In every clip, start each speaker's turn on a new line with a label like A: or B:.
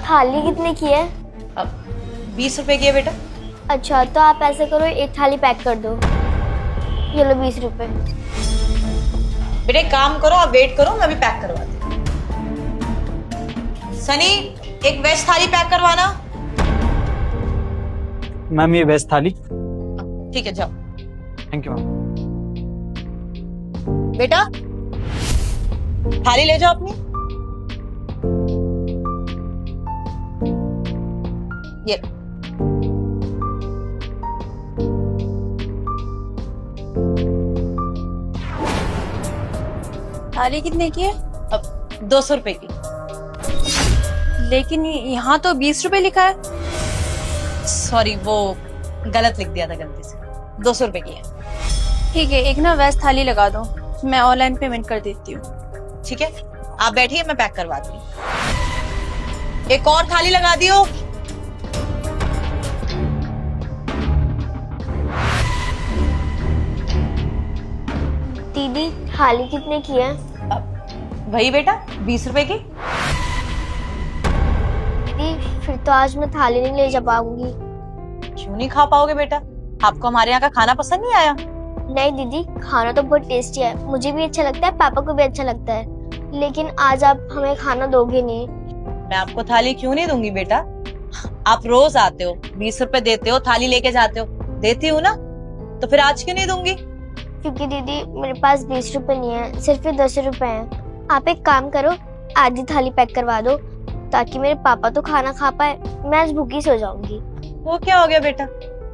A: थाली कितने की है?
B: 20 रुपए की है बेटा।
A: अच्छा तो आप ऐसे करो, एक थाली पैक कर दो। ये लो 20 रुपए।
B: बेटा एक काम करो, आप वेट करो, मैं अभी पैक करवाती हूँ। सनी एक वेज थाली पैक करवाना।
C: मैम ये वेज थाली।
B: ठीक है जाओ।
C: Thank you ma'am.
B: बेटा थाली ले जाओ अपनी। ये
D: थाली कितने की है?
B: अब 200 रुपए की।
D: लेकिन यहाँ तो 20 रुपए लिखा है।
B: सॉरी वो गलत लिख दिया था गलती से। 200 रुपए की है।
D: ठीक है, एक ना वेज थाली लगा दो, मैं ऑनलाइन पेमेंट कर देती हूँ।
B: ठीक है आप बैठिए, मैं पैक करवाती हूँ। एक और थाली लगा दियो।
A: दीदी थाली कितने की है?
B: वही बेटा 20 रुपए की।
A: दीदी फिर तो आज मैं थाली नहीं ले जा पाऊंगी।
B: क्यों नहीं खा पाओगे बेटा? आपको हमारे यहाँ का खाना पसंद नहीं आया?
A: नहीं दीदी, खाना तो बहुत टेस्टी है, मुझे भी अच्छा लगता है, पापा को भी अच्छा लगता है, लेकिन आज आप हमें खाना दोगे नहीं।
B: मैं आपको थाली क्यों नहीं दूंगी बेटा? आप रोज आते हो, 20 रुपए देते हो, थाली लेके जाते हो, देती हूँ ना, तो फिर आज क्यों नहीं दूंगी?
A: क्योंकि दीदी मेरे पास 20 रुपए नहीं है, सिर्फ 10 रुपए हैं। आप एक काम करो, आधी थाली पैक करवा दो ताकि मेरे पापा तो खाना खा पाए, मैं आज भूखी सो जाऊंगी।
B: वो क्या हो गया बेटा?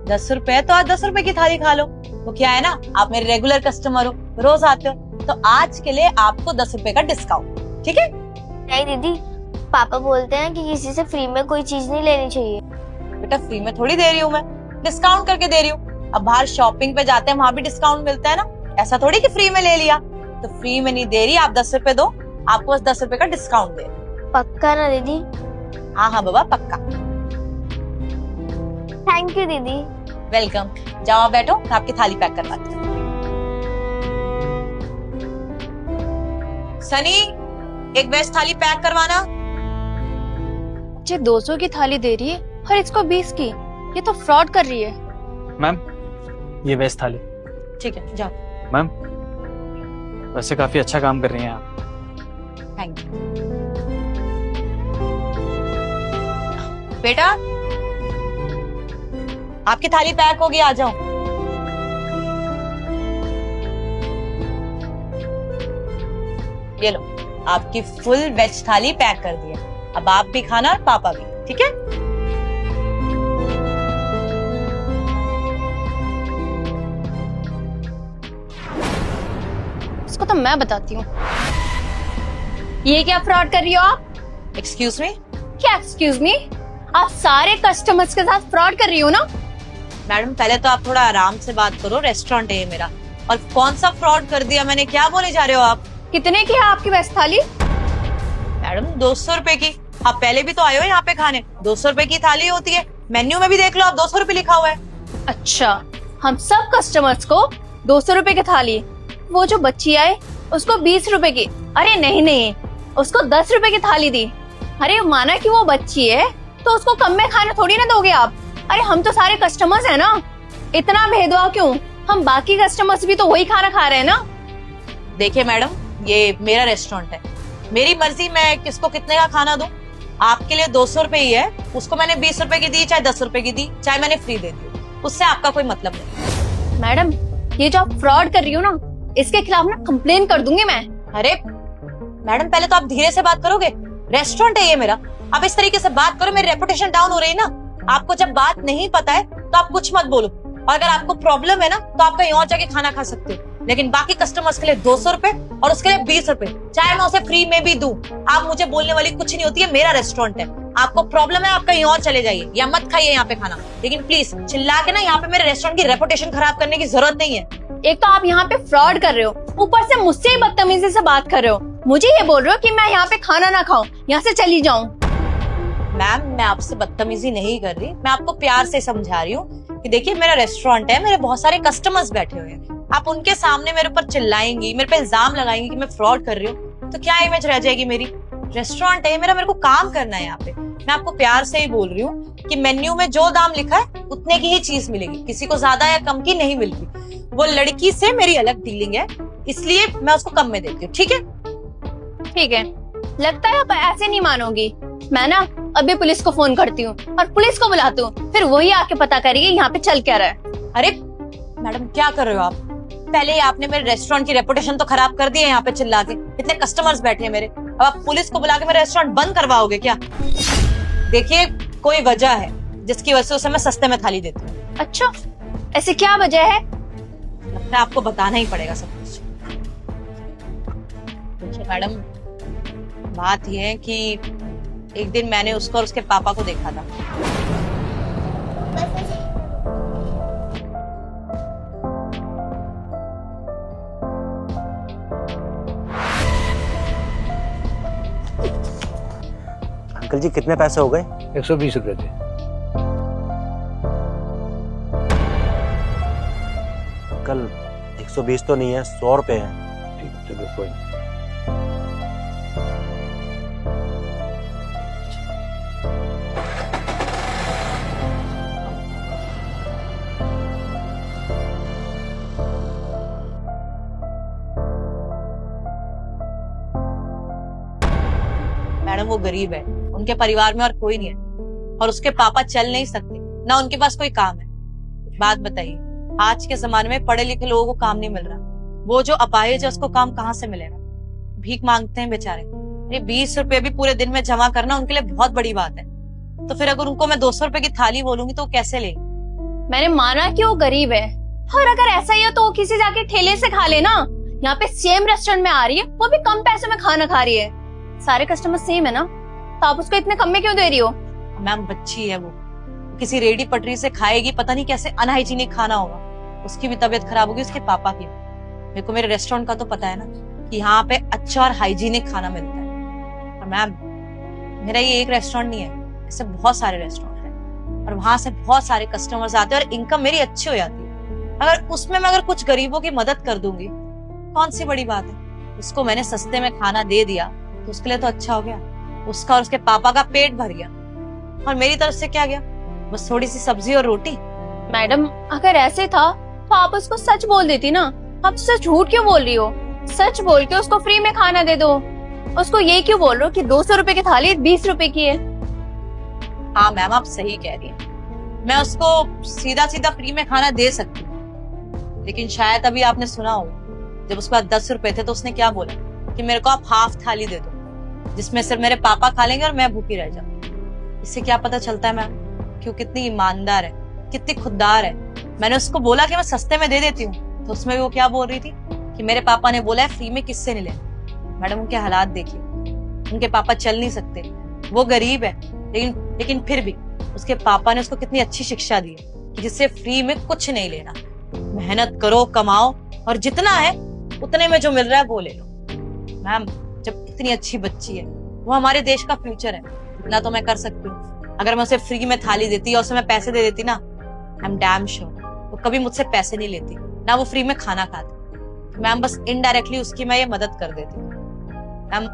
B: 10 रुपए तो आज 10 रुपए की थाली खा लो। वो क्या है ना, आप मेरे रेगुलर कस्टमर हो, रोज आते हो, तो आज के लिए आपको 10 रुपए का डिस्काउंट। ठीक है?
A: नहीं दीदी, पापा बोलते हैं कि किसी से फ्री में कोई चीज नहीं लेनी चाहिए।
B: बेटा फ्री में थोड़ी दे रही हूँ मैं, डिस्काउंट करके दे रही हूँ। अब बाहर शॉपिंग पे जाते हैं, वहां भी डिस्काउंट मिलता है ना, ऐसा थोड़ी कि फ्री में ले लिया। तो फ्री में नहीं दे रही, आप 10 रुपए दो, आपको बस 10 रुपए का डिस्काउंट दे।
A: पक्का ना दीदी?
B: हाँ हाँ बाबा पक्का।
A: थैंक यू दीदी।
B: वेलकम। जाओ आप बैठो, मैं आपकी थाली पैक करवाती हूँ। सनी एक वेज थाली पैक करवाना।
D: मुझे 200 की थाली दे रही है और इसको 20 की, ये तो फ्रॉड कर रही है।
C: मैम ये वेज थाली।
B: ठीक है जाओ।
C: मैम वैसे काफी अच्छा काम कर रही हैं आप।
B: Thank you. बेटा आपकी थाली पैक होगी, आ जाओ। ये लो आपकी फुल वेज थाली पैक कर दी है। अब आप भी खाना और पापा भी, ठीक है?
D: इसको तो मैं बताती हूँ। ये क्या फ्रॉड कर रही हो आप?
B: Excuse me.
D: क्या एक्सक्यूज मी? आप सारे कस्टमर्स के साथ फ्रॉड कर रही हो ना?
B: मैडम पहले तो आप थोड़ा आराम से बात करो, रेस्टोरेंट है ये मेरा। और कौन सा फ्रॉड कर दिया मैंने? क्या बोले जा रहे हो आप?
D: कितने की है आपकी वेज थाली?
B: मैडम 200 रुपए की। आप पहले भी तो आए हो यहाँ पे खाने, 200 रुपए की थाली होती है। मेन्यू में भी देख लो आप, 200 रुपए लिखा हुआ है।
D: अच्छा, हम सब कस्टमर्स को 200 रुपए की थाली, वो जो बच्ची आए उसको 20 रुपए की। अरे नहीं नहीं, उसको 10 रुपए की थाली दी। अरे माना कि वो बच्ची है तो उसको कम में खाना थोड़ी ना दोगे आप। अरे हम तो सारे कस्टमर्स हैं ना, इतना भेदभाव क्यों? हम बाकी कस्टमर्स भी तो वही खाना खा रहे हैं ना।
B: देखिए मैडम, ये मेरा रेस्टोरेंट है, मेरी मर्जी मैं किसको कितने का खाना दूं। आपके लिए 200 रुपए ही है, उसको मैंने 20 रुपए की दी, चाहे 10 रुपए की दी, चाहे मैंने फ्री दे दी, उससे आपका कोई मतलब नहीं।
D: मैडम ये जो आप फ्रॉड कर रही हो ना, इसके खिलाफ ना कंप्लेन कर दूंगी मैं।
B: अरे मैडम पहले तो आप धीरे से बात करोगे, रेस्टोरेंट है ये मेरा। आप इस तरीके से बात करो, मेरी रेपुटेशन डाउन हो रही है ना। आपको जब बात नहीं पता है तो आप कुछ मत बोलो, और अगर आपको प्रॉब्लम है ना तो आप कहीं और जाके खाना खा सकते हो, लेकिन बाकी कस्टमर्स के लिए 200 रुपए और उसके लिए 20 रुपए, चाहे मैं उसे फ्री में भी दूं, आप मुझे बोलने वाली कुछ नहीं होती है। मेरा रेस्टोरेंट है, आपको प्रॉब्लम है आप कहीं और चले जाइए या मत खाइए यहाँ पे खाना, लेकिन प्लीज चिल्ला के ना यहाँ पे मेरे रेस्टोरेंट की रेपुटेशन खराब करने की जरूरत नहीं है।
D: एक तो आप यहाँ पे फ्रॉड कर रहे हो, ऊपर से मुझसे ही बदतमीजी से बात कर रहे हो। मुझे ये बोल रहे हो कि मैं यहाँ पे खाना ना खाऊं, यहाँ से चली जाऊं।
B: मैम मैं आपसे बदतमीजी नहीं कर रही, मैं आपको प्यार से समझा रही हूँ कि देखिए मेरा रेस्टोरेंट है, मेरे बहुत सारे कस्टमर्स बैठे हुए हैं। आप उनके सामने मेरे ऊपर चिल्लाएंगी, मेरे पे इल्जाम लगाएंगी कि मैं फ्रॉड कर रही हूँ, तो क्या इमेज रह जाएगी मेरी? रेस्टोरेंट है मेरा, मेरे को काम करना है यहाँ पे। मैं आपको प्यार से ही बोल रही हूँ कि मेन्यू में जो दाम लिखा है उतने की ही चीज मिलेगी, किसी को ज्यादा या कम की नहीं मिलती। वो लड़की से मेरी अलग डीलिंग है, इसलिए मैं उसको कम में देती हूँ, ठीक है?
D: ठीक है, लगता है आप ऐसे नहीं मानोगी। मैं ना अभी पुलिस को फोन करती हूँ और पुलिस को बुलाती हूँ, फिर वही आके पता करेगी यहाँ पे चल क्या रहा है।
B: अरे मैडम क्या कर रहे हो आप? पहले ही आपने मेरे रेस्टोरेंट की रेपुटेशन तो खराब कर दी है यहाँ पे चिल्ला के। इतने कस्टमर्स बैठे हैं मेरे, अब आप पुलिस को बुला के मेरा रेस्टोरेंट बंद करवाओगे क्या? देखिए कोई वजह है जिसकी वजह से उसे मैं सस्ते में थाली देती हूँ।
D: अच्छा, ऐसे क्या वजह है?
B: लगता है आपको बताना ही पड़ेगा सब कुछ। देखिए मैडम, बात यह है कि एक दिन मैंने उसको और उसके पापा को देखा था।
E: अंकल जी कितने पैसे हो गए?
F: 120 रुपए थे।
E: अंकल 120 तो नहीं है, 100 रुपए है।
F: ठीक है, चलो कोई नहीं।
B: मैडम वो गरीब है, उनके परिवार में और कोई नहीं है, और उसके पापा चल नहीं सकते, ना उनके पास कोई काम है। बात बताइए, आज के जमाने में पढ़े लिखे लोगों को काम नहीं मिल रहा, वो जो अपाहिज है उसको काम कहाँ से मिलेगा? भीख मांगते हैं बेचारे। ये 20 रुपए भी पूरे दिन में जमा करना उनके लिए बहुत बड़ी बात है। तो फिर अगर उनको मैं 200 रुपए की थाली बोलूंगी तो वो कैसे लेंगे?
D: मैंने माना कि वो गरीब है, और अगर ऐसा ही हो तो वो किसी जाके ठेले से खा लेना। यहाँ पे सेम रेस्टोरेंट में आ रही है, वो भी कम पैसे में खाना खा रही है। सारे कस्टमर सेम है ना, तो आप उसको इतने कम में क्यों दे रही हो?
B: मैम बच्ची है वो, किसी रेडी पटरी से खाएगी, पता नहीं कैसे अनहाइजीनिक खाना होगा, उसकी भी तबीयत खराब होगी, उसके पापा की। मेरे को मेरे रेस्टोरेंट का तो पता है ना कि यहाँ पे अच्छा और हाइजीनिक खाना मिलता है। और मैम मेरा ये एक रेस्टोरेंट नहीं है, ऐसे बहुत सारे रेस्टोरेंट हैं, और वहां से बहुत सारे कस्टमर्स आते हैं और इनकम मेरी अच्छी हो जाती है। अगर उसमें मैं अगर कुछ गरीबों की मदद कर दूंगी, कौन सी बड़ी बात है? उसको मैंने सस्ते में खाना दे दिया तो उसके लिए तो अच्छा हो गया, उसका और उसके पापा का पेट भर गया, और मेरी तरफ से क्या गया? बस थोड़ी सी सब्जी और रोटी।
D: मैडम अगर ऐसे था तो आप उसको सच बोल देती ना, आप सच झूठ क्यों बोल रही हो? सच बोल के उसको फ्री में खाना दे दो। उसको ये क्यों बोल रहे हो कि 200 रुपए की थाली 20 रुपए की है?
B: हाँ मैम आप सही कह रही हैं, मैं उसको सीधा सीधा फ्री में खाना दे सकती हूँ, लेकिन शायद अभी आपने सुना हो जब उसके पास 10 रुपए थे तो उसने क्या बोला कि मेरे को आप हाफ थाली दे दो, जिसमें सिर्फ मेरे पापा खा लेंगे और मैं भूखी रह जाऊँ। इससे क्या पता चलता है मैम कि वो कितनी ईमानदार है, कितनी खुददार है। मैंने उसको बोला कि मैं सस्ते में दे देती हूँ, तो उसमें भी वो क्या बोल रही थी कि मेरे पापा ने बोला है फ्री में किससे नहीं लेना। मैडम उनके हालात देखिए, उनके पापा चल नहीं सकते, वो गरीब है, लेकिन फिर भी उसके पापा ने उसको कितनी अच्छी शिक्षा दी है कि जिससे फ्री में कुछ नहीं लेना, मेहनत करो, कमाओ, और जितना है उतने में जो मिल रहा है वो ले लो। मैम जब इतनी अच्छी बच्ची है, वो हमारे देश का फ्यूचर है, इतना तो मैं कर सकती हूँ। अगर मैं उसे फ्री में थाली देती और उसे मैं पैसे दे देती ना, आई एम डैम श्योर वो कभी मुझसे पैसे नहीं लेती, ना वो फ्री में खाना खाती। मैम बस इनडायरेक्टली उसकी मैं ये मदद कर देती हूँ। मैम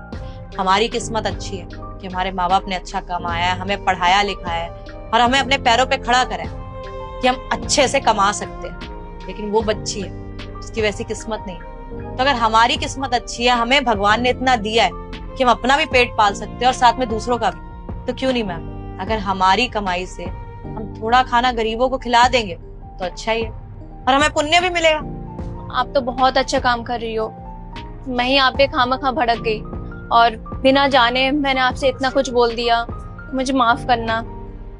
B: हमारी किस्मत अच्छी है कि हमारे माँ बाप ने अच्छा कमाया है, हमें पढ़ाया लिखाया है, और हमें अपने पैरों पे खड़ा करा है कि हम अच्छे से कमा सकते हैं। लेकिन वो बच्ची है, उसकी वैसी किस्मत नहीं है। तो अगर हमारी किस्मत अच्छी है, हमें भगवान ने इतना दिया है कि हम अपना भी पेट पाल सकते हैं और साथ में दूसरों का भी, तो क्यों नहीं मैम? अगर हमारी कमाई से हम थोड़ा खाना गरीबों को खिला देंगे तो अच्छा ही है, और हमें पुण्य भी मिलेगा।
D: आप तो बहुत अच्छा काम कर रही हो, मैं ही आप पे खामखा भड़क गई, और बिना जाने मैंने आपसे इतना कुछ बोल दिया, मुझे माफ करना।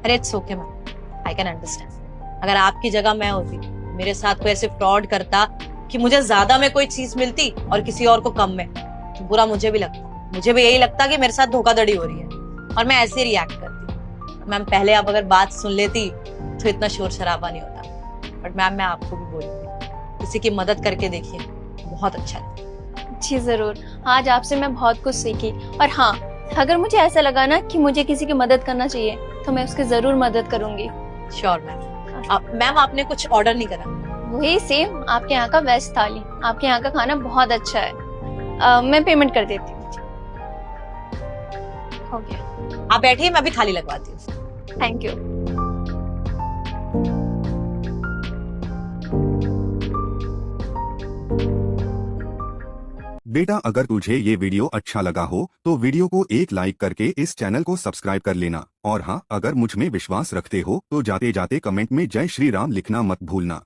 B: अरे it's okay ma'am, I can understand. अगर आपकी जगह मैं होती, मेरे साथ कोई ऐसे फ्रॉड करता कि मुझे ज्यादा में कोई चीज मिलती और किसी और को कम में, तो बुरा मुझे भी लगता। मुझे भी यही लगता कि मेरे साथ धोखाधड़ी हो रही है, और मैं ऐसे रिएक्ट करती। मैम पहले आप अगर बात सुन लेती तो इतना शोर शराबा नहीं होता। बट मैम मैं आपको भी बोलूंगी, किसी की मदद करके देखिए, बहुत अच्छा है।
D: जी जरूर, आज आपसे मैं बहुत कुछ सीखी। और हाँ, अगर मुझे ऐसा लगा ना कि मुझे किसी की मदद करना चाहिए तो मैं उसकी जरूर मदद करूंगी।
B: Sure ma'am. मैम आपने कुछ ऑर्डर नहीं करा?
D: वही सेम आपके यहाँ का वेज थाली, आपके यहाँ का खाना बहुत अच्छा है। मैं पेमेंट कर देती हूँ। हो गया।
B: आप बैठिए, मैं अभी थाली लगवाती हूँ।
D: Thank you.
G: बेटा अगर तुझे ये वीडियो अच्छा लगा हो तो वीडियो को एक लाइक करके इस चैनल को सब्सक्राइब कर लेना। और हाँ, अगर मुझ में विश्वास रखते हो तो जाते जाते कमेंट में जय श्री राम लिखना मत भूलना।